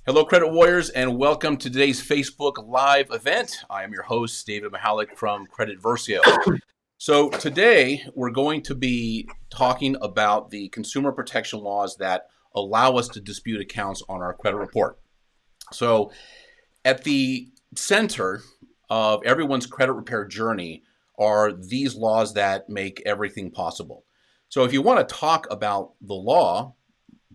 Hello, Credit Warriors, and welcome to today's Facebook Live event. I am your host, David Mahalik from Credit Versio. So today we're going to be talking about the consumer protection laws that allow us to dispute accounts on our credit report. So at the center of everyone's credit repair journey are these laws that make everything possible. So if you want to talk about the law,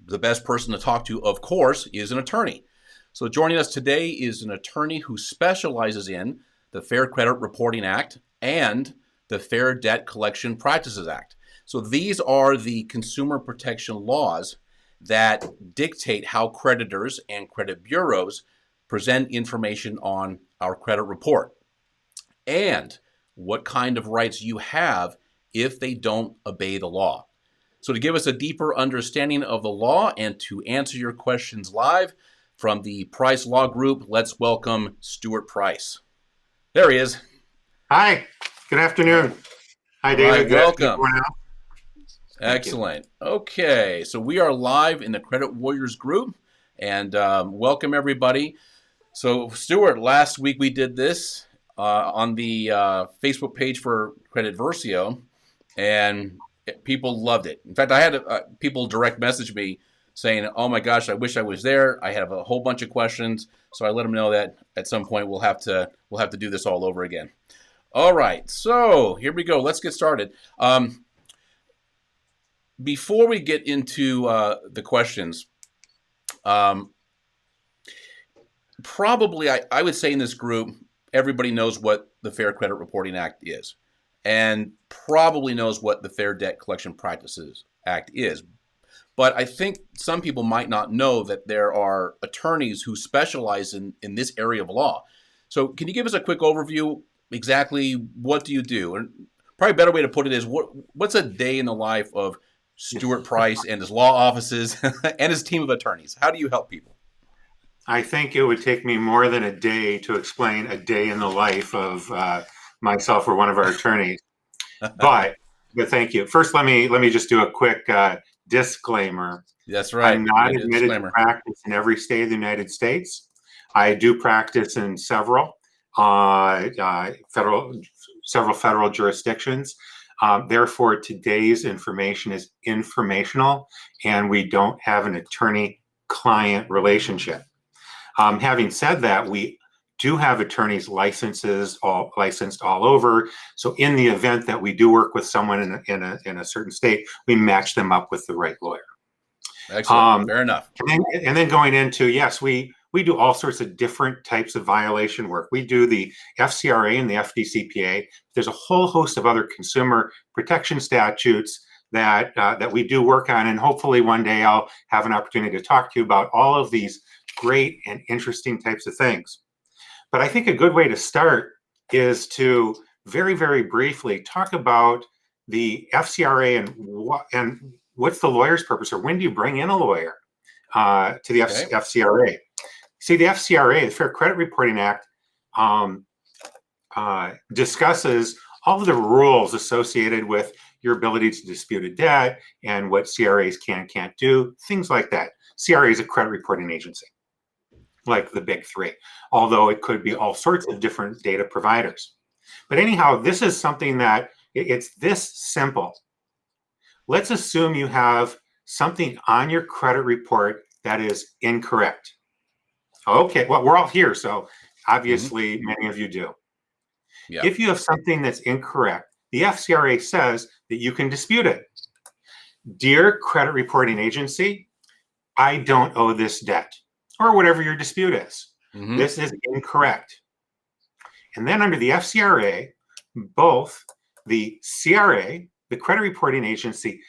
the best person to talk to, of course, is an attorney. So joining us today is an attorney who specializes in the Fair Credit Reporting Act and the Fair Debt Collection Practices Act. So these are the consumer protection laws that dictate how creditors and credit bureaus present information on our credit report and what kind of rights you have if they don't obey the law. So to give us a deeper understanding of the law and to answer your questions live from the Price Law Group, let's welcome Stuart Price. There he is. Hi, good afternoon. Hi, David. Right, welcome. Excellent. Okay, so we are live in the Credit Warriors group, and welcome everybody. So Stuart, last week we did this on the Facebook page for Credit Versio, and people loved it. In fact, I had people direct message me saying, "Oh my gosh, I wish I was there. I have a whole bunch of questions." So I let them know that at some point we'll have to do this all over again. All right, so here we go. Let's get started. Before we get into the questions, probably I would say in this group, everybody knows what the Fair Credit Reporting Act is, and probably knows what the Fair Debt Collection Practices Act is. But I think some people might not know that there are attorneys who specialize in this area of law. So can you give us a quick overview? Exactly what do you do? And probably a better way to put it is, what's a day in the life of Stuart Price and his law offices and his team of attorneys? How do you help people? I think it would take me more than a day to explain a day in the life of myself or one of our attorneys. But thank you. First, let me just do a quick disclaimer. That's right. I'm not admitted to practice in every state of the United States. I do practice in several federal jurisdictions. Therefore, today's information is informational, and we don't have an attorney-client relationship. Having said that, we do have attorneys licensed all over. So in the event that we do work with someone in a certain state, we match them up with the right lawyer. Excellent. Fair enough. And then going into, yes, we do all sorts of different types of violation work. We do the FCRA and the FDCPA. There's a whole host of other consumer protection statutes that we do work on. And hopefully one day I'll have an opportunity to talk to you about all of these great and interesting types of things. But I think a good way to start is to very, very briefly talk about the FCRA and what's the lawyer's purpose, or when do you bring in a lawyer to the FCRA? See, the FCRA, the Fair Credit Reporting Act, discusses all of the rules associated with your ability to dispute a debt and what CRAs can and can't do, things like that. CRA is a credit reporting agency, like the big three, although it could be all sorts of different data providers. But anyhow, this is something that it's this simple. Let's assume you have something on your credit report that is incorrect. Okay, well, we're all here, so obviously many of you do. Yeah. If you have something that's incorrect, the FCRA says that you can dispute it. Dear credit reporting agency, I don't owe this debt, or whatever your dispute is. This is incorrect. And then under the FCRA, both the CRA, the credit reporting agency,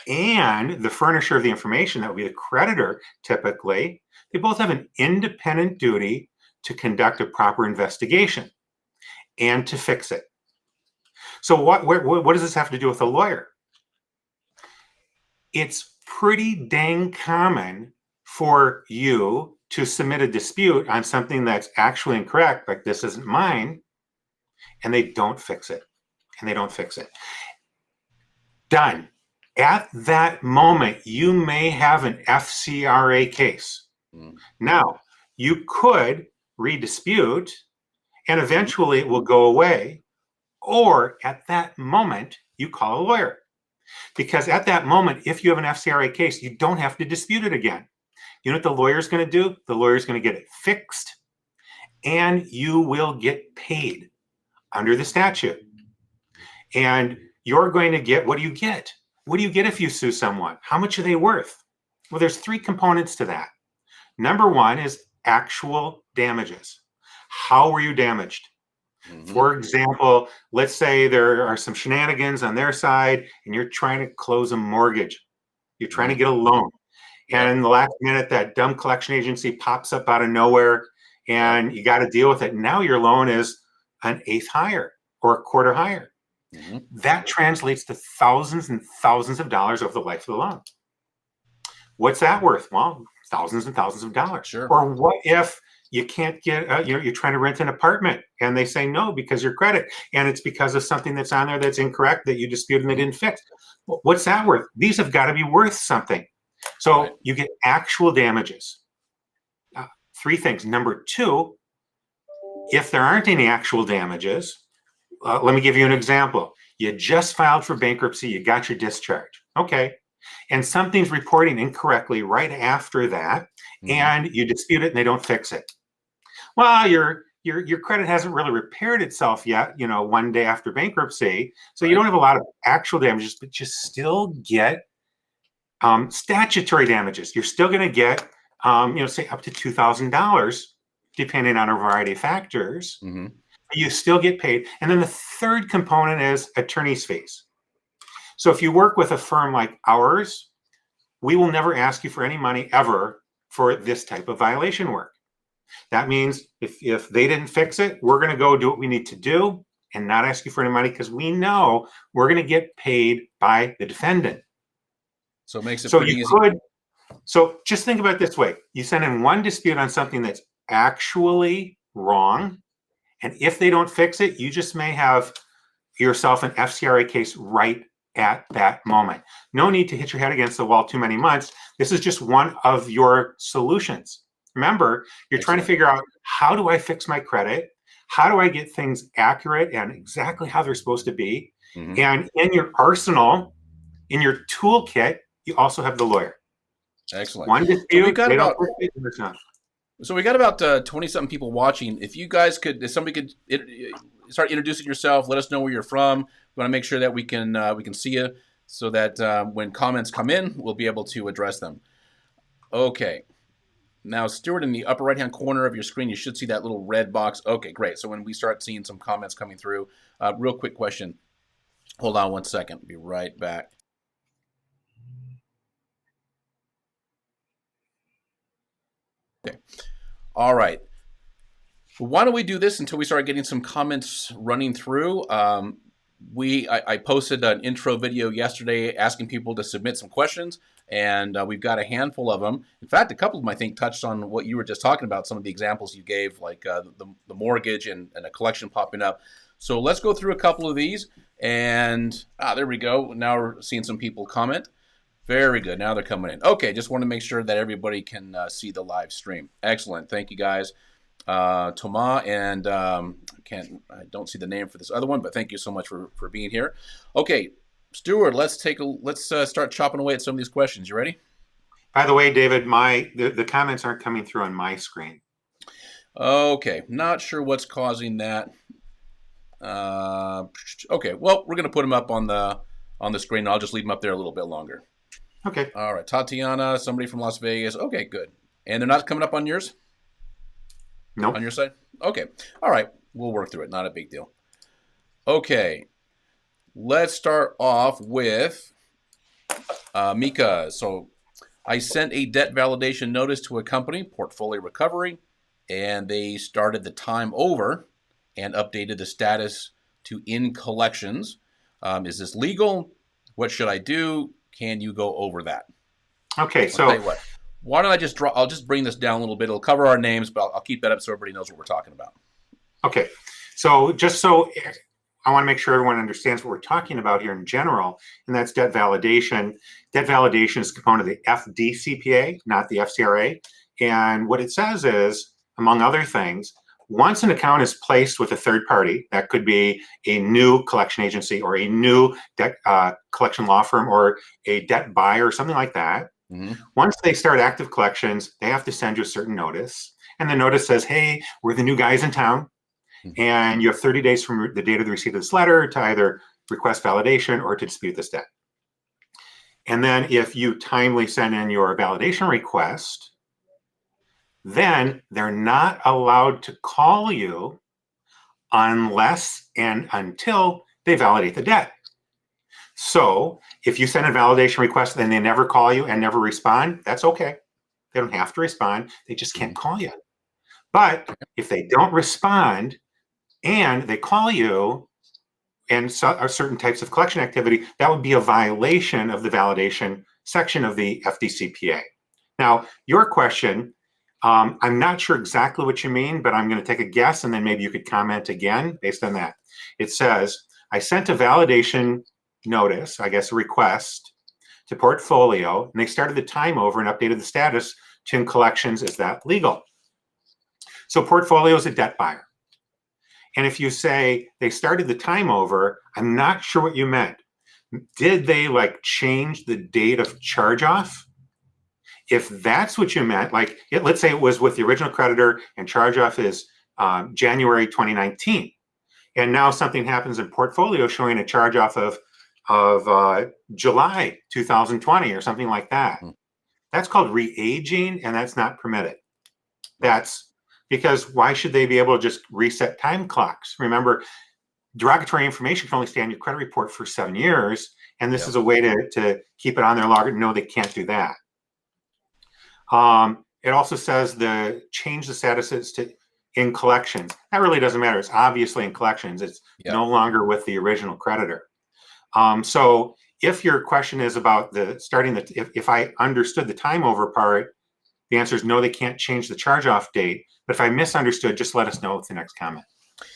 and the furnisher of the information, that would be the creditor typically, they both have an independent duty to conduct a proper investigation and to fix it. So what does this have to do with a lawyer? It's pretty dang common for you to submit a dispute on something that's actually incorrect, like this isn't mine, and they don't fix it. Done. At that moment, you may have an FCRA case. Now, you could redispute and eventually it will go away. Or at that moment, you call a lawyer. Because at that moment, if you have an FCRA case, you don't have to dispute it again. You know what the lawyer's going to do? The lawyer's going to get it fixed and you will get paid under the statute. And you're going to get, what do you get? What do you get if you sue someone? How much are they worth? Well, there's three components to that. Number one is actual damages. How were you damaged? For example, let's say there are some shenanigans on their side and you're trying to close a mortgage. You're trying to get a loan. And in the last minute, that dumb collection agency pops up out of nowhere and you got to deal with it. Now your loan is an eighth higher or a quarter higher. That translates to thousands and thousands of dollars over the life of the loan. What's that worth? Well, thousands and thousands of dollars. Sure. Or what if you can't get, you're trying to rent an apartment and they say no because your credit, and it's because of something that's on there that's incorrect that you disputed and they didn't fix. What's that worth? These have got to be worth something. So you get actual damages. Three things. Number two, if there aren't any actual damages, let me give you an example. You just filed for bankruptcy, you got your discharge. Okay. And something's reporting incorrectly right after that, and you dispute it and they don't fix it. Well, your credit hasn't really repaired itself yet, one day after bankruptcy. So you don't have a lot of actual damages, but you still get statutory damages. You're still going to get, say up to $2,000, depending on a variety of factors. You still get paid. And then the third component is attorney's fees. So if you work with a firm like ours, we will never ask you for any money ever for this type of violation work. That means if they didn't fix it, we're going to go do what we need to do and not ask you for any money because we know we're going to get paid by the defendant. So it makes it pretty easy. So just think about it this way. You send in one dispute on something that's actually wrong. And if they don't fix it, you just may have yourself an FCRA case right at that moment. No need to hit your head against the wall too many months. This is just one of your solutions. Remember, you're trying to figure out, how do I fix my credit? How do I get things accurate and exactly how they're supposed to be? And in your arsenal, in your toolkit, you also have the lawyer. Excellent. One dispute, they don't fix it, and it's not. So we got about 20-something people watching. If you guys could, if somebody could start introducing yourself, let us know where you're from. We want to make sure that we can see you, so that when comments come in, we'll be able to address them. Okay. Now, Stuart, in the upper right-hand corner of your screen, you should see that little red box. Okay, great. So when we start seeing some comments coming through, real quick question. Hold on one second. Be right back. Okay. All right. Why don't we do this until we start getting some comments running through? I posted an intro video yesterday asking people to submit some questions, and we've got a handful of them. In fact, a couple of them, I think, touched on what you were just talking about, some of the examples you gave, like the mortgage and a collection popping up. So let's go through a couple of these, and there we go. Now we're seeing some people comment. Very good. Now they're coming in. Okay, just want to make sure that everybody can see the live stream. Excellent. Thank you, guys. Thomas and I don't see the name for this other one, but thank you so much for being here. Okay, Stuart, let's start chopping away at some of these questions. You ready? By the way, David, the comments aren't coming through on my screen. Okay, not sure what's causing that. Okay, well, we're gonna put them up on the screen. I'll just leave them up there a little bit longer. Okay. All right, Tatiana, somebody from Las Vegas. Okay, good. And they're not coming up on yours? No. Nope. On your side? Okay. All right. We'll work through it. Not a big deal. Okay. Let's start off with Mika. So I sent a debt validation notice to a company, Portfolio Recovery, and they started the time over and updated the status to in collections. Is this legal? What should I do? Can you go over that? Okay. So I'll tell you what. Why don't I'll just bring this down a little bit. It'll cover our names, but I'll keep that up so everybody knows what we're talking about. Okay. So just so I want to make sure everyone understands what we're talking about here in general, and that's debt validation. Debt validation is a component of the FDCPA, not the FCRA. And what it says is, among other things, once an account is placed with a third party, that could be a new collection agency or a new debt collection law firm or a debt buyer or something like that. Mm-hmm. Once they start active collections, they have to send you a certain notice. And the notice says, hey, we're the new guys in town. And you have 30 days from the date of the receipt of this letter to either request validation or to dispute this debt. And then if you timely send in your validation request, then they're not allowed to call you unless and until they validate the debt. So if you send a validation request and they never call you and never respond, that's okay. They don't have to respond. They just can't call you. But if they don't respond and they call you and certain types of collection activity, that would be a violation of the validation section of the FDCPA. Now, your question, I'm not sure exactly what you mean, but I'm going to take a guess and then maybe you could comment again based on that. It says, I sent a validation notice, I guess a request, to Portfolio, and they started the time over and updated the status to in collections. Is that legal? So Portfolio is a debt buyer. And if you say they started the time over, I'm not sure what you meant. Did they like change the date of charge off? If that's what you meant, like let's say it was with the original creditor and charge off is January 2019. And now something happens in Portfolio showing a charge off of July 2020 or something like that. That's called re-aging, and that's not permitted. That's because why should they be able to just reset time clocks? Remember, derogatory information can only stay on your credit report for 7 years, and this is a way to keep it on their logger. No, they can't do that. It also says change the statuses to in collections. That really doesn't matter. It's obviously in collections. It's no longer with the original creditor. So if your question is about if I understood the time over part, the answer is no, they can't change the charge off date. But if I misunderstood, just let us know with the next comment.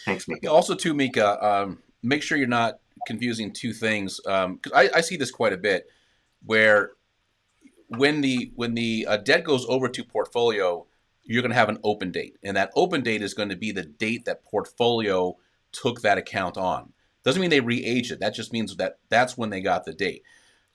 Thanks, Mika. Also, too, Mika, make sure you're not confusing two things. Because I see this quite a bit, where when the debt goes over to Portfolio, you're going to have an open date, and that open date is going to be the date that Portfolio took that account on. Doesn't mean they re-aged it. That just means that that's when they got the date.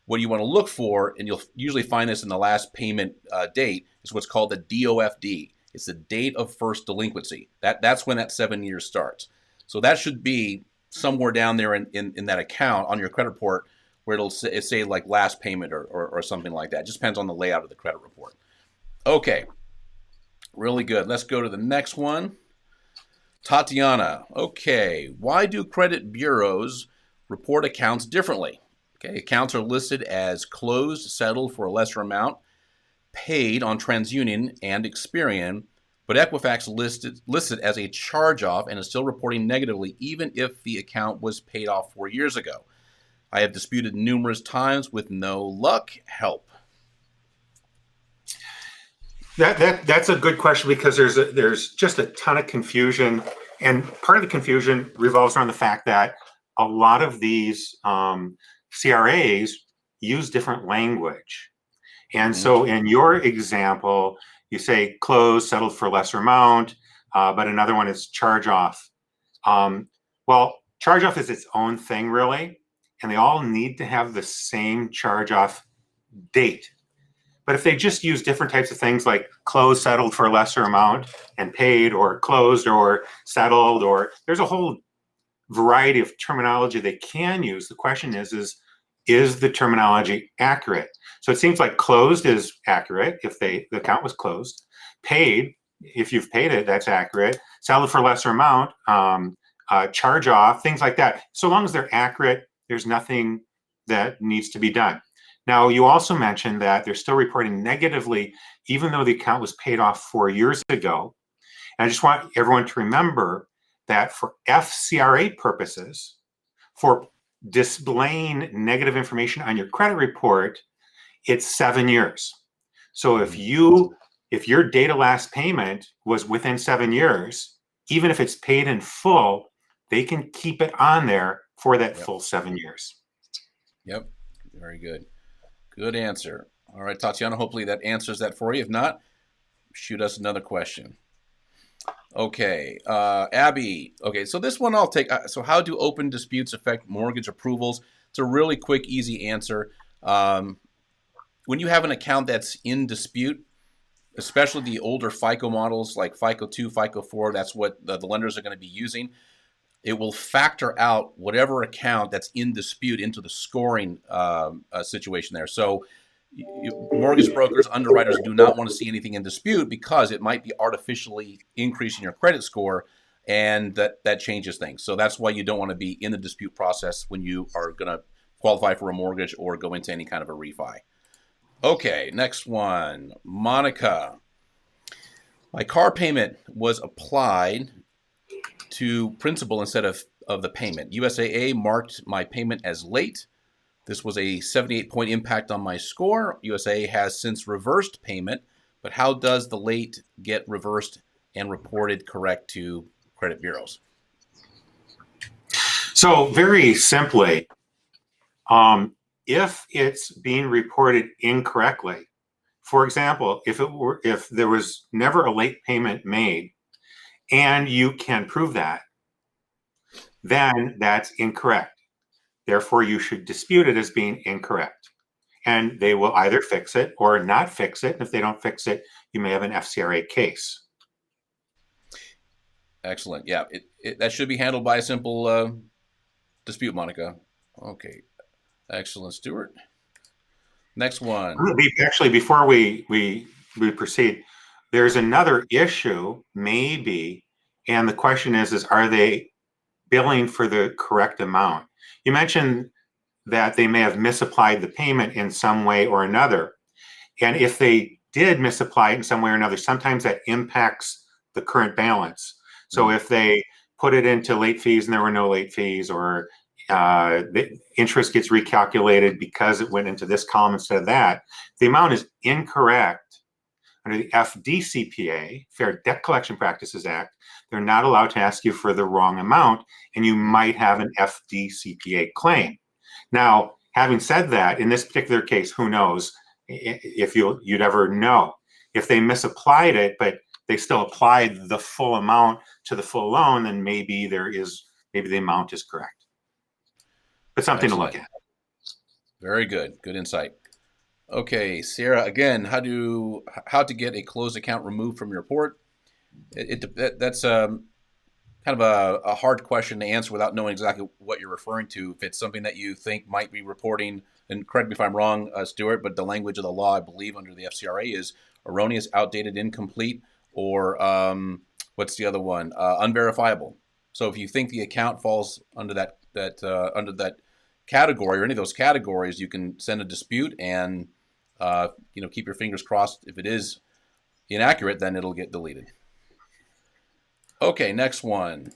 What you want to look for, and you'll usually find this in the last payment date, is what's called the DOFD. It's the date of first delinquency. That's when that 7 years starts. So that should be somewhere down there in that account on your credit report where it'll say like last payment or something like that. It just depends on the layout of the credit report. Okay, really good. Let's go to the next one. Tatiana, okay, why do credit bureaus report accounts differently? Okay, accounts are listed as closed, settled for a lesser amount, paid on TransUnion and Experian, but Equifax listed as a charge-off and is still reporting negatively even if the account was paid off 4 years ago. I have disputed numerous times with no luck. Help. That's a good question because there's just a ton of confusion, and part of the confusion revolves around the fact that a lot of these CRAs use different language. And so in your example, you say closed, settled for lesser amount, but another one is charge off. Well, charge off is its own thing, really, and they all need to have the same charge off date. But if they just use different types of things like closed, settled for a lesser amount, and paid, or closed, or settled, or there's a whole variety of terminology they can use. The question is the terminology accurate? So it seems like closed is accurate if the account was closed. Paid, if you've paid it, that's accurate. Settled for a lesser amount, charge off, things like that. So long as they're accurate, there's nothing that needs to be done. Now, you also mentioned that they're still reporting negatively, even though the account was paid off 4 years ago. And I just want everyone to remember that for FCRA purposes, for displaying negative information on your credit report, it's 7 years. So if your date of last payment was within 7 years, even if it's paid in full, they can keep it on there for that full 7 years. Yep, very good. Good answer. All right, Tatiana, hopefully that answers that for you. If not, shoot us another question. Okay, Abby. Okay, so this one I'll take. So how do open disputes affect mortgage approvals? It's a really quick, easy answer. When you have an account that's in dispute, especially the older FICO models like FICO 2, FICO 4, that's what the lenders are going to be using. It will factor out whatever account that's in dispute into the scoring situation there. So mortgage brokers, underwriters do not want to see anything in dispute because it might be artificially increasing your credit score, and that changes things. So that's why you don't want to be in the dispute process when you are going to qualify for a mortgage or go into any kind of a refi. Okay, next one. Monica. My car payment was applied to principal instead of the payment. USAA marked my payment as late. This was a 78-point impact on my score. USAA has since reversed payment, but how does the late get reversed and reported correct to credit bureaus? So very simply, if it's being reported incorrectly, for example, if there was never a late payment made and you can prove that, then that's incorrect. Therefore, you should dispute it as being incorrect. And they will either fix it or not fix it. And if they don't fix it, you may have an FCRA case. Excellent. Yeah, that should be handled by a simple dispute, Monica. Okay. Excellent, Stuart. Next one. Actually, before we proceed, there's another issue, maybe, and the question is are they billing for the correct amount? You mentioned that they may have misapplied the payment in some way or another. And if they did misapply it in some way or another, sometimes that impacts the current balance. So if they put it into late fees and there were no late fees, or the interest gets recalculated because it went into this column instead of that, the amount is incorrect. Under the FDCPA, Fair Debt Collection Practices Act, they're not allowed to ask you for the wrong amount, and you might have an FDCPA claim. Now, having said that, in this particular case, who knows if you'd ever know. If they misapplied it, but they still applied the full amount to the full loan, then maybe the amount is correct. But something Excellent. to look at. Very good. Good insight. Okay, Sarah, again, how to get a closed account removed from your report? That's kind of a hard question to answer without knowing exactly what you're referring to. If it's something that you think might be reporting, and correct me if I'm wrong, Stuart, but the language of the law, I believe, under the FCRA is erroneous, outdated, incomplete, or what's the other one? Unverifiable. So if you think the account falls under that category or any of those categories, you can send a dispute and keep your fingers crossed. If it is inaccurate, then it'll get deleted. Okay, next one.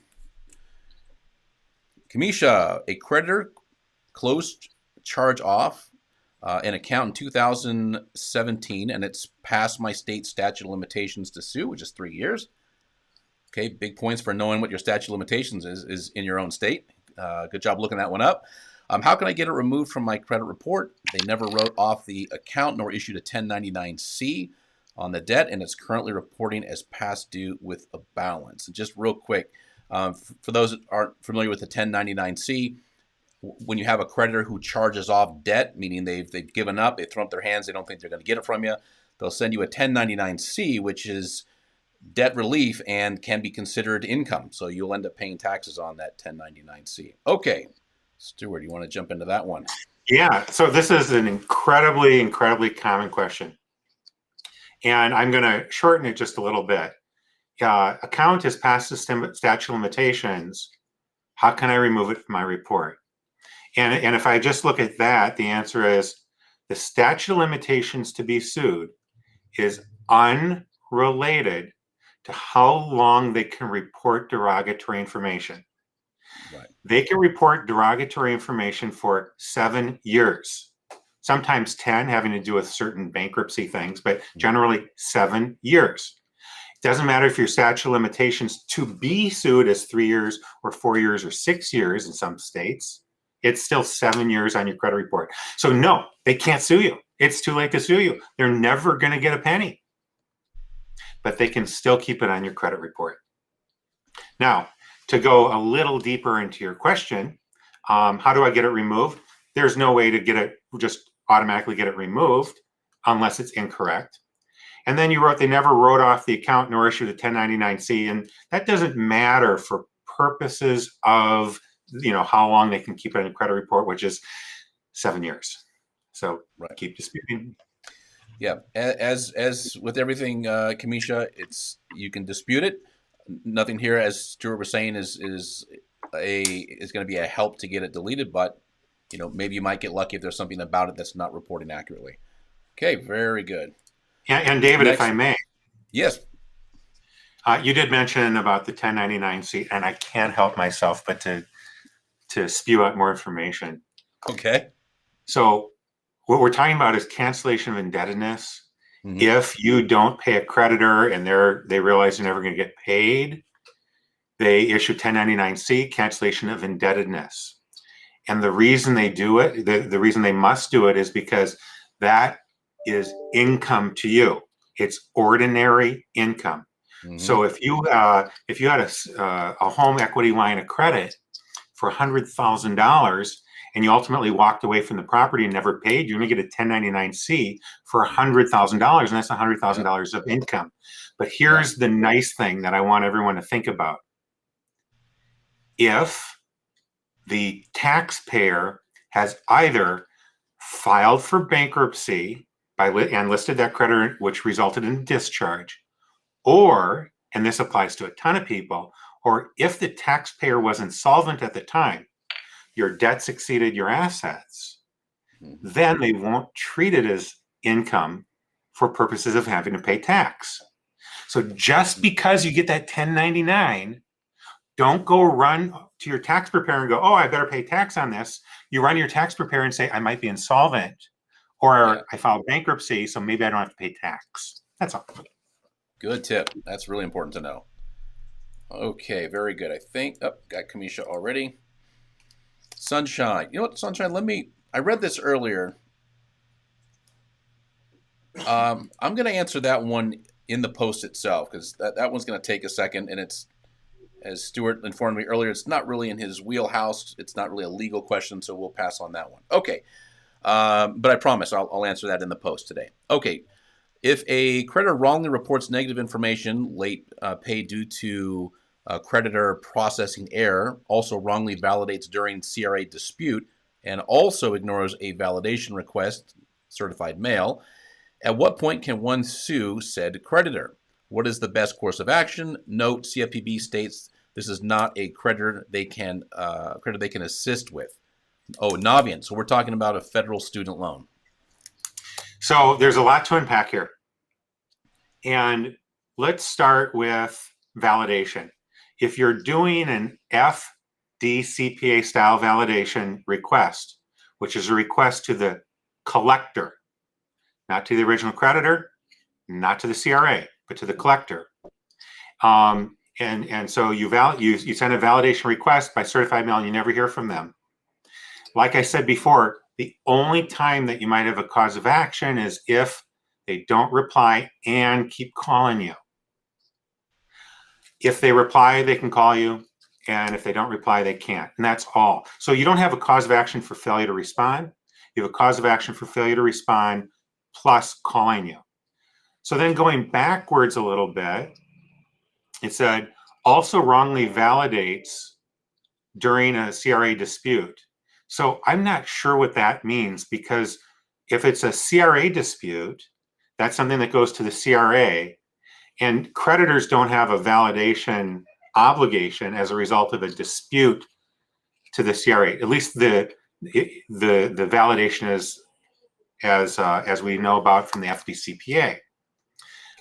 Kamisha, a creditor closed charge off an account in 2017, and it's past my state statute of limitations to sue, which is 3 years. Okay, big points for knowing what your statute of limitations is in your own state. Good job looking that one up. How can I get it removed from my credit report? They never wrote off the account nor issued a 1099-C on the debt, and it's currently reporting as past due with a balance. And just real quick, for those that aren't familiar with the 1099-C, when you have a creditor who charges off debt, meaning they've given up, they've thrown up their hands, they don't think they're going to get it from you, they'll send you a 1099-C, which is debt relief and can be considered income. So you'll end up paying taxes on that 1099-C. Okay. Stuart, you want to jump into that one? Yeah, so this is an incredibly, incredibly common question. And I'm going to shorten it just a little bit. Account is past the statute of limitations. How can I remove it from my report? And if I just look at that, the answer is the statute of limitations to be sued is unrelated to how long they can report derogatory information. Right. They can report derogatory information for 7 years, sometimes 10, having to do with certain bankruptcy things, but generally 7 years. It doesn't matter if your statute of limitations to be sued is 3 years or 4 years or 6 years in some states. It's still 7 years on your credit report. So no, they can't sue you. It's too late to sue you. They're never going to get a penny. but they can still keep it on your credit report. Now, to go a little deeper into your question, how do I get it removed? There's no way to get it, just automatically get it removed unless it's incorrect. And then you wrote, they never wrote off the account nor issued a 1099-C, and that doesn't matter for purposes of, how long they can keep it in a credit report, which is 7 years. So Right. Keep disputing. Yeah, as with everything, Kamisha, you can dispute it. Nothing here, as Stuart was saying, is going to be a help to get it deleted, but maybe you might get lucky if there's something about it that's not reporting accurately. Okay, very good. And David, Next. if I may. Yes. You did mention about the 1099-C, and I can't help myself but to spew out more information. Okay. So what we're talking about is cancellation of indebtedness. Mm-hmm. If you don't pay a creditor and they realize you're never going to get paid, they issue 1099-C, cancellation of indebtedness. And the reason they do it, the reason they must do it, is because that is income to you. It's ordinary income. Mm-hmm. So if you had a home equity line of credit for $100,000 and you ultimately walked away from the property and never paid, you're going to get a 1099-C for $100,000, and that's $100,000 of income. But here's the nice thing that I want everyone to think about. If the taxpayer has either filed for bankruptcy and listed that creditor, which resulted in discharge, or, and this applies to a ton of people, or if the taxpayer was insolvent at the time, your debts exceeded your assets, then they won't treat it as income for purposes of having to pay tax. So just because you get that 1099, don't go run to your tax preparer and go, oh, I better pay tax on this. You run your tax preparer and say, I might be insolvent, or I filed bankruptcy, so maybe I don't have to pay tax. That's all. Good tip. That's really important to know. Okay, very good. I think, got Kamisha already. Sunshine. You know what, Sunshine, I read this earlier. I'm going to answer that one in the post itself, because that one's going to take a second, and it's, as Stuart informed me earlier, it's not really in his wheelhouse. It's not really a legal question, so we'll pass on that one. Okay, but I promise I'll answer that in the post today. Okay, if a creditor wrongly reports negative information, late pay due to creditor processing error, also wrongly validates during CRA dispute, and also ignores a validation request, certified mail, at what point can one sue said creditor? What is the best course of action? Note, CFPB states this is not a creditor they can assist with. Oh, Navian. So we're talking about a federal student loan. So there's a lot to unpack here. And let's start with validation. If you're doing an FDCPA style validation request, which is a request to the collector, not to the original creditor, not to the CRA, but to the collector. And so you send a validation request by certified mail and you never hear from them. Like I said before, the only time that you might have a cause of action is if they don't reply and keep calling you. If they reply, they can call you. And if they don't reply, they can't. And that's all. So you don't have a cause of action for failure to respond. You have a cause of action for failure to respond plus calling you. So then going backwards a little bit, it said also wrongly validates during a CRA dispute. So I'm not sure what that means, because if it's a CRA dispute, that's something that goes to the CRA, and creditors don't have a validation obligation as a result of a dispute to the CRA. At least the validation is as we know about from the FDCPA.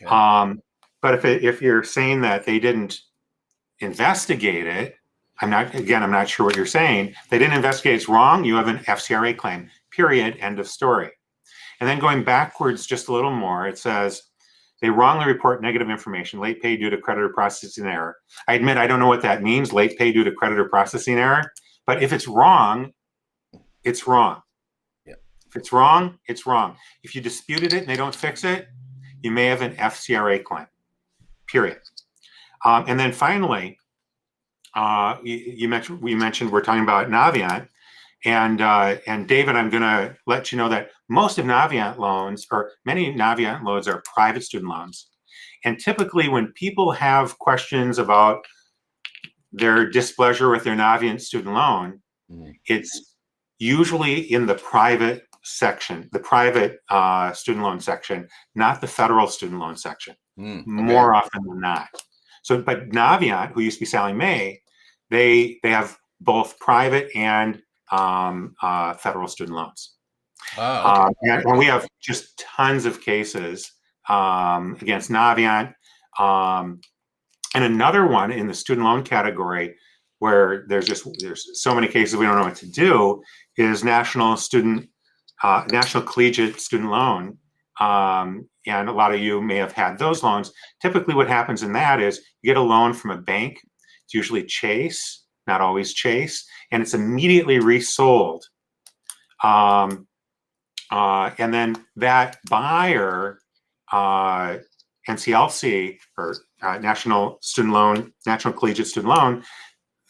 Okay. But if you're saying that they didn't investigate it, I'm not sure what you're saying. They didn't investigate, it's wrong. You have an FCRA claim, period, end of story. And then going backwards just a little more, it says they wrongly report negative information, late pay due to creditor processing error. I admit I don't know what that means, late pay due to creditor processing error. But if it's wrong, it's wrong. Yeah. If it's wrong, it's wrong. If you disputed it and they don't fix it, you may have an FCRA claim. period. And then finally, we mentioned we're talking about Navient, and David, I'm going to let you know that most of Navient loans, or many Navient loans, are private student loans. And typically when people have questions about their displeasure with their Navient student loan, it's usually in the private section, the private student loan section, not the federal student loan section, more often than not. So, but Navient, who used to be Sallie Mae, they have both private and federal student loans. And we have just tons of cases against Navient. And another one in the student loan category where there's so many cases we don't know what to do is National Collegiate Student Loan. And a lot of you may have had those loans. Typically what happens in that is you get a loan from a bank. It's usually Chase, not always Chase, and it's immediately resold. And then that buyer, NCLC, or National Collegiate Student Loan,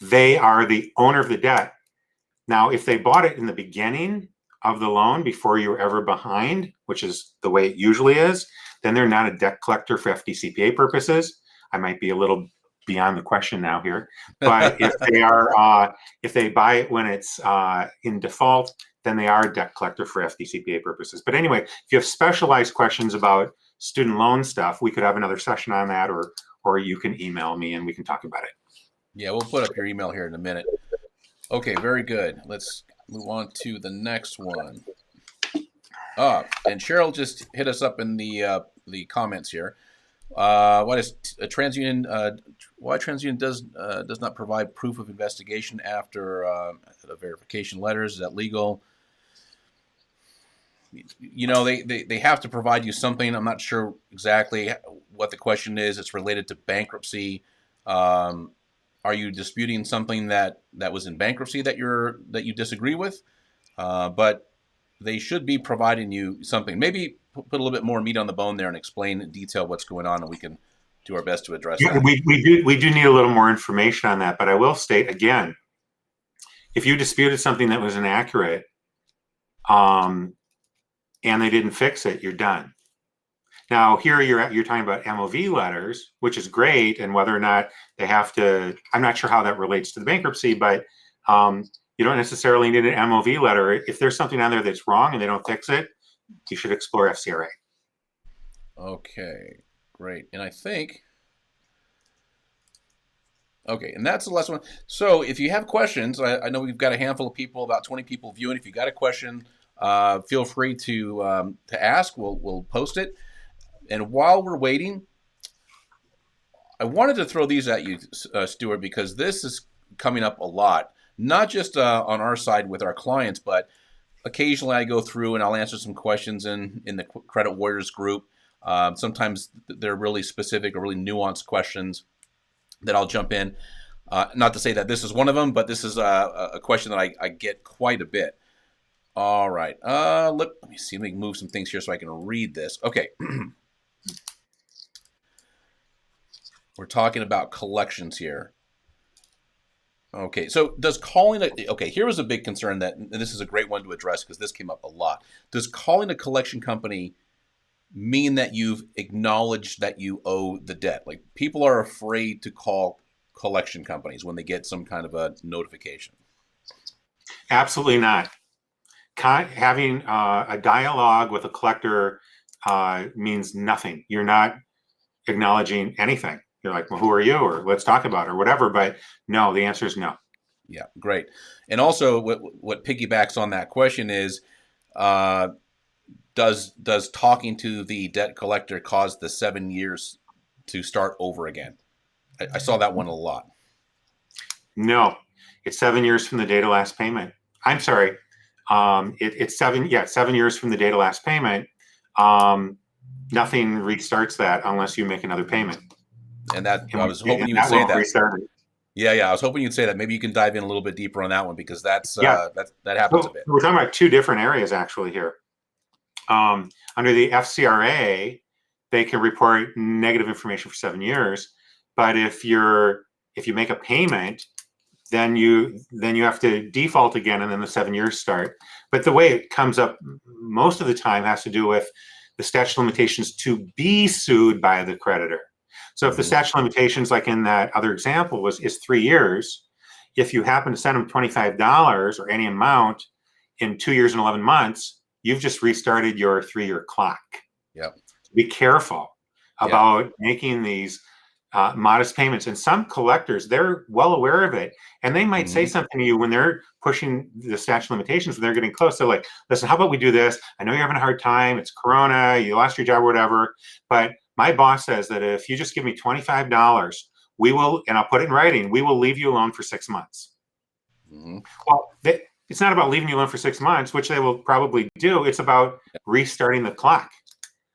they are the owner of the debt. Now, if they bought it in the beginning of the loan before you were ever behind, which is the way it usually is, then they're not a debt collector for FDCPA purposes. I might be a little beyond the question now here, but if they buy it when it's in default, then they are a debt collector for FDCPA purposes. But anyway, if you have specialized questions about student loan stuff, we could have another session on that, or you can email me and we can talk about it. Yeah, we'll put up your email here in a minute. Okay, very good. Let's move on to the next one. And Cheryl just hit us up in the comments here. What is a TransUnion? Why TransUnion does not provide proof of investigation after the verification letters? Is that legal? You know, they have to provide you something. I'm not sure exactly what the question is. It's related to bankruptcy. Are you disputing something that was in bankruptcy that you disagree with? But they should be providing you something. Maybe put a little bit more meat on the bone there and explain in detail what's going on, and we can do our best to address that. We do need a little more information on that, but I will state again, if you disputed something that was inaccurate, and they didn't fix it, you're done. Now here you're talking about MOV letters, which is great, and whether or not they have to, I'm not sure how that relates to the bankruptcy, but you don't necessarily need an MOV letter. If there's something on there that's wrong and they don't fix it, you should explore FCRA. Okay, great. And I think, okay, and that's the last one. So if you have questions, I know we've got a handful of people, about 20 people viewing. If you got a question, feel free to ask. We'll post it. And while we're waiting, I wanted to throw these at you, Stuart, because this is coming up a lot, not just on our side with our clients, but occasionally I go through and I'll answer some questions in the Credit Warriors group. Sometimes they're really specific or really nuanced questions that I'll jump in. Not to say that this is one of them, but this is a question that I get quite a bit. All right. Let me see. Let me move some things here so I can read this. Okay. We're talking about collections here. Okay, so does calling okay, here was a big concern that, and this is a great one to address because this came up a lot. Does calling a collection company mean that you've acknowledged that you owe the debt? Like, people are afraid to call collection companies when they get some kind of a notification. Absolutely not. Having a dialogue with a collector means nothing. You're not acknowledging anything. You're like, well, who are you? Or let's talk about it, or whatever. But no, the answer is no. Yeah, great. And also what piggybacks on that question is, does talking to the debt collector cause the 7 years to start over again? I saw that one a lot. No, it's 7 years from the date of last payment. I'm sorry. It's 7 years from the date of last payment. Nothing restarts that unless you make another payment. And that, I was hoping you would say that. Yeah, I was hoping you'd say that. Maybe you can dive in a little bit deeper on that one, because that's that happens a bit. We're talking about two different areas actually here. Under the FCRA, they can report negative information for 7 years. But if you make a payment, then you have to default again, and then the 7 years start. But the way it comes up most of the time has to do with the statute of limitations to be sued by the creditor. So if the statute of limitations, like in that other example, is 3 years, if you happen to send them $25 or any amount in 2 years and 11 months, you've just restarted your 3-year clock. Yep. Be careful about making these modest payments. And some collectors, they're well aware of it. And they might say something to you when they're pushing the statute of limitations, when they're getting close. They're like, listen, how about we do this? I know you're having a hard time. It's Corona. You lost your job or whatever. But my boss says that if you just give me $25, we will, and I'll put it in writing, we will leave you alone for 6 months. Well, it's not about leaving you alone for 6 months, which they will probably do. It's about restarting the clock.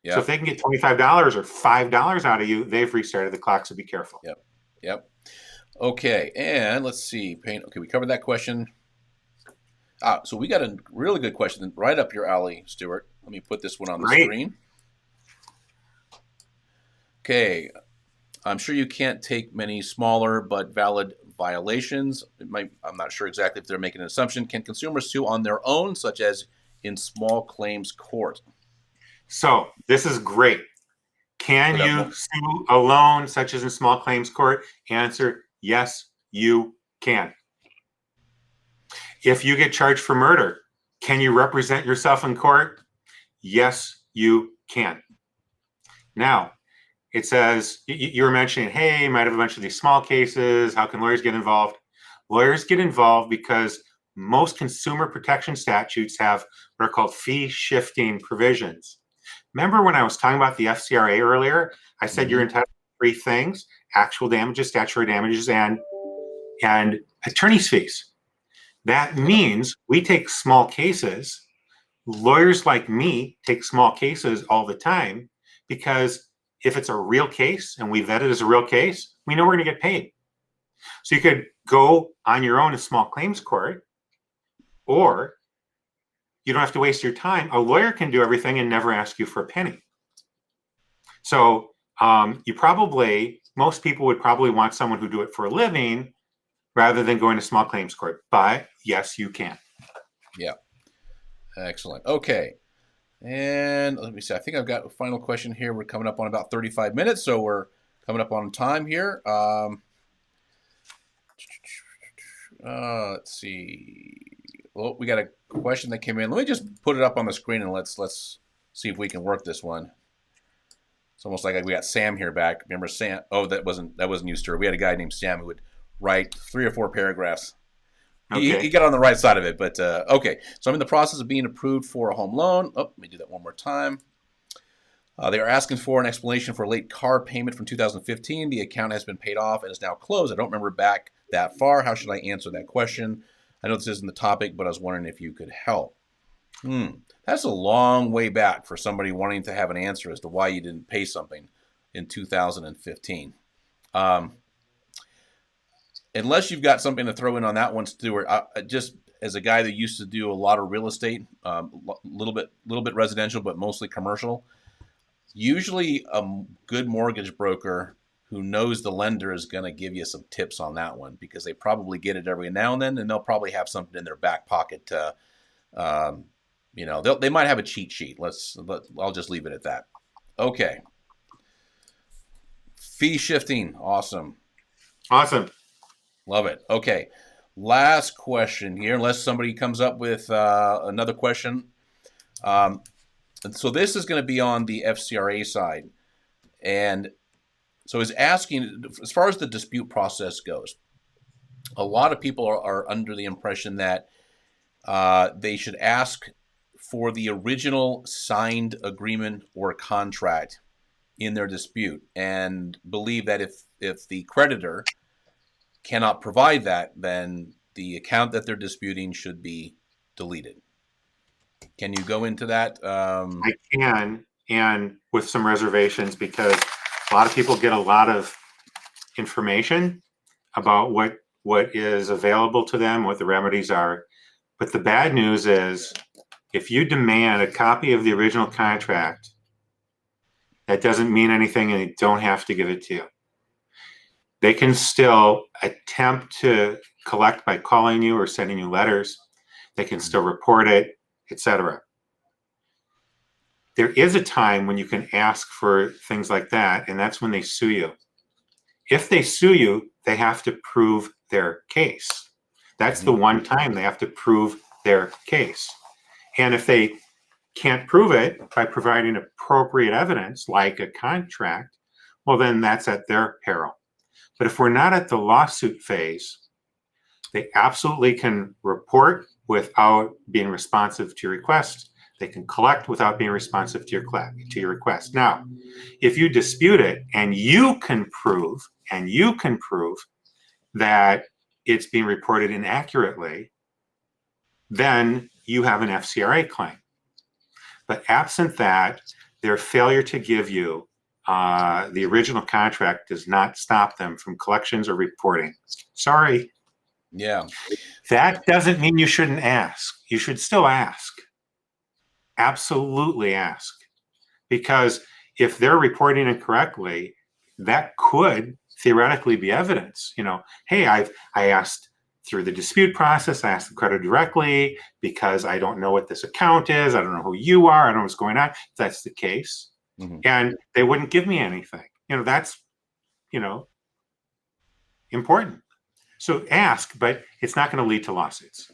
So if they can get $25 or $5 out of you, they've restarted the clock. So be careful. Yep. Okay. And let's see. Okay, we covered that question. So we got a really good question right up your alley, Stuart. Let me put this one on the screen. Okay. I'm sure you can't take many smaller but valid violations. I'm not sure exactly if they're making an assumption. Can consumers sue on their own, such as in small claims court? So this is great. Can you sue alone, such as in small claims court? Answer, yes, you can. If you get charged for murder, can you represent yourself in court? Yes, you can. Now, it says, you were mentioning, hey, you might have a bunch of these small cases. How can lawyers get involved? Lawyers get involved because most consumer protection statutes have what are called fee shifting provisions. Remember when I was talking about the FCRA earlier? I said you're entitled to 3 things: actual damages, statutory damages, and attorney's fees. That means we take small cases. Lawyers like me take small cases all the time, because if it's a real case and we vet it as a real case, we know we're going to get paid. So you could go on your own to small claims court, or you don't have to waste your time. A lawyer can do everything and never ask you for a penny. So most people would probably want someone who do it for a living rather than going to small claims court. But yes, you can. Yeah. Excellent. Okay. And let me see. I think I've got a final question here. We're coming up on about 35 minutes, so we're coming up on time here. Let's see. Well, we got a question that came in. Let me just put it up on the screen and let's see if we can work this one. It's almost like we got Sam here back. Remember Sam? Oh, that wasn't you, Stuart. We had a guy named Sam who would write 3 or 4 paragraphs. Okay. He got on the right side of it, but okay. So I'm in the process of being approved for a home loan. Oh, let me do that one more time. They are asking for an explanation for a late car payment from 2015. The account has been paid off and is now closed. I don't remember back that far. How should I answer that question? I know this isn't the topic, but I was wondering if you could help. That's a long way back for somebody wanting to have an answer as to why you didn't pay something in 2015. Unless you've got something to throw in on that one, Stuart, just as a guy that used to do a lot of real estate, little bit residential, but mostly commercial, usually a good mortgage broker who knows the lender is going to give you some tips on that one, because they probably get it every now and then, and they'll probably have something in their back pocket to, they might have a cheat sheet. I'll just leave it at that. Okay. Fee shifting. Awesome. Love it. Okay. Last question here, unless somebody comes up with another question. And so this is going to be on the FCRA side. And so is asking, as far as the dispute process goes, a lot of people are under the impression that they should ask for the original signed agreement or contract in their dispute, and believe that if the creditor cannot provide that, then the account that they're disputing should be deleted. Can you go into that? I can, and with some reservations, because a lot of people get a lot of information about what is available to them, what the remedies are. But the bad news is, if you demand a copy of the original contract, That doesn't mean anything, and they don't have to give it to you. They can still attempt to collect by calling you or sending you letters. They can still report it, etc. There is a time when you can ask for things like that, and that's when they sue you. If they sue you, they have to prove their case. That's the one time they have to prove their case. And if they can't prove it by providing appropriate evidence, like a contract, well, then that's at their peril. But if we're not at the lawsuit phase, they absolutely can report without being responsive to your request. They can collect without being responsive to your request. Now, if you dispute it and you can prove that it's being reported inaccurately, then you have an FCRA claim. But absent that, their failure to give you the original contract does not stop them from collections or reporting. Sorry. Yeah. That doesn't mean you shouldn't ask. You should still ask. Absolutely ask. Because if they're reporting incorrectly, that could theoretically be evidence. You know, hey, I asked through the dispute process, I asked the creditor directly because I don't know what this account is. I don't know who you are. I don't know what's going on. If that's the case. And they wouldn't give me anything. You know, that's, you know, important. So ask, but it's not going to lead to lawsuits.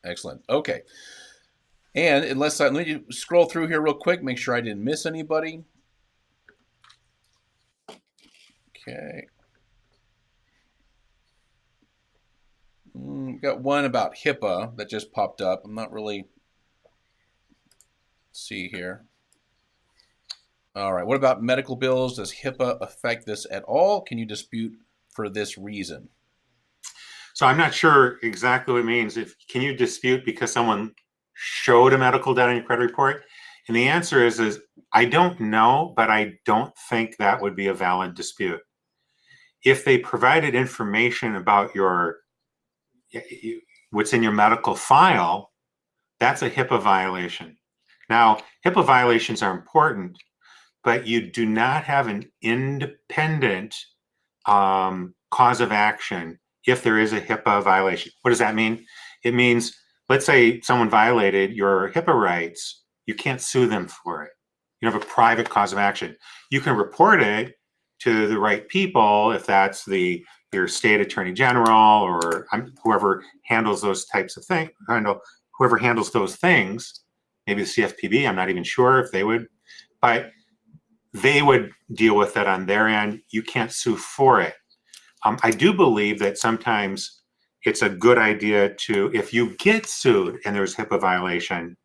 Excellent. Okay. And unless let me scroll through here real quick, make sure I didn't miss anybody. Okay. Got one about HIPAA that just popped up. I'm not really see here. All right. What about medical bills? Does HIPAA affect this at all? Can you dispute for this reason? So I'm not sure exactly what it means. Can you dispute because someone showed a medical debt on your credit report? And the answer is I don't know, but I don't think that would be a valid dispute. If they provided information about what's in your medical file, that's a HIPAA violation. Now, HIPAA violations are important, but you do not have an independent cause of action if there is a HIPAA violation. What does that mean? It means, let's say someone violated your HIPAA rights, you can't sue them for it. You have a private cause of action. You can report it to the right people if that's your state attorney general or whoever handles those types of things, whoever handles those things, maybe the CFPB, I'm not even sure if they would, but they would deal with it on their end. You can't sue for it. I do believe that sometimes it's a good idea to, if you get sued and there's HIPAA violation,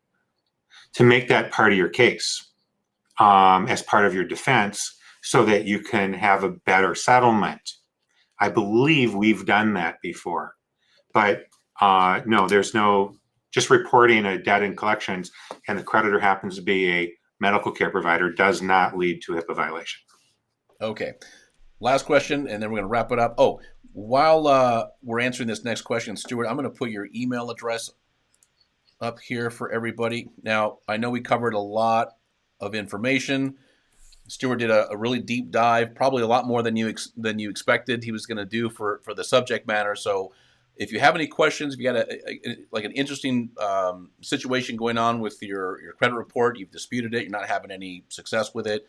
to make that part of your case as part of your defense so that you can have a better settlement. I believe we've done that before. But no, there's no, just reporting a debt in collections and the creditor happens to be a medical care provider does not lead to a HIPAA violation. Okay. Last question, and then we're going to wrap it up. Oh, while we're answering this next question, Stuart, I'm going to put your email address up here for everybody. Now, I know we covered a lot of information. Stuart did a really deep dive, probably a lot more than you expected he was going to do for the subject matter. So if you have any questions, if you got an interesting situation going on with your credit report, you've disputed it, you're not having any success with it,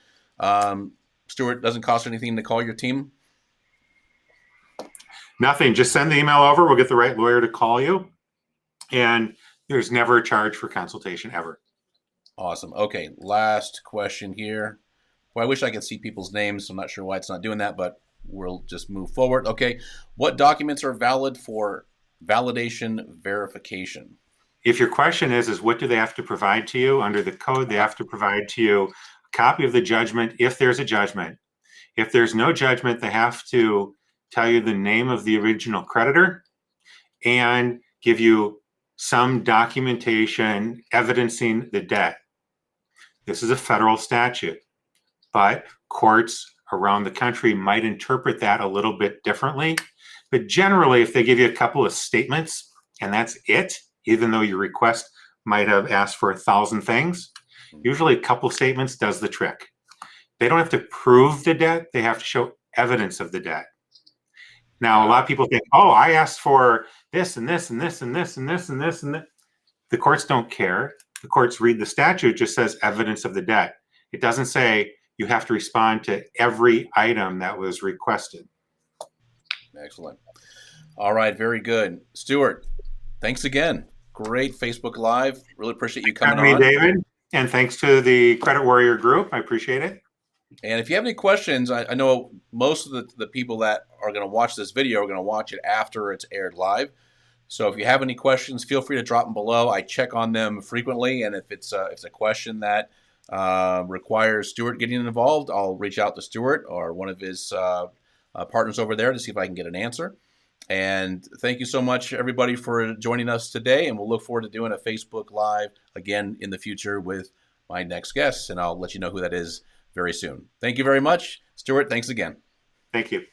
Stuart, doesn't cost anything to call your team? Nothing. Just send the email over. We'll get the right lawyer to call you. And there's never a charge for consultation ever. Awesome. Okay. Last question here. Well, I wish I could see people's names. I'm not sure why it's not doing that, but we'll just move forward. Okay. What documents are valid for validation verification? If your question is what do they have to provide to you under the code? They have to provide to you a copy of the judgment if there's a judgment. If there's no judgment, they have to tell you the name of the original creditor and give you some documentation evidencing the debt. This is a federal statute, but courts around the country might interpret that a little bit differently. But generally, if they give you a couple of statements and that's it, even though your request might have asked for 1,000 things, usually a couple statements does the trick. They don't have to prove the debt. They have to show evidence of the debt. Now, a lot of people think, oh, I asked for this and this and this and this and this and this and this. The courts don't care. The courts read the statute, just says evidence of the debt. It doesn't say you have to respond to every item that was requested. Excellent. All right, very good. Stuart, thanks again. Great Facebook Live. Really appreciate you coming on. David. And thanks to the Credit Warrior group. I appreciate it. And if you have any questions, I know most of the people that are going to watch this video are going to watch it after it's aired live. So if you have any questions, feel free to drop them below. I check on them frequently, and if it's a question that requires Stuart getting involved, I'll reach out to Stuart or one of his partners over there to see if I can get an answer. And thank you so much, everybody, for joining us today. And we'll look forward to doing a Facebook Live again in the future with my next guest, and I'll let you know who that is very soon. Thank you very much. Stuart, thanks again. Thank you.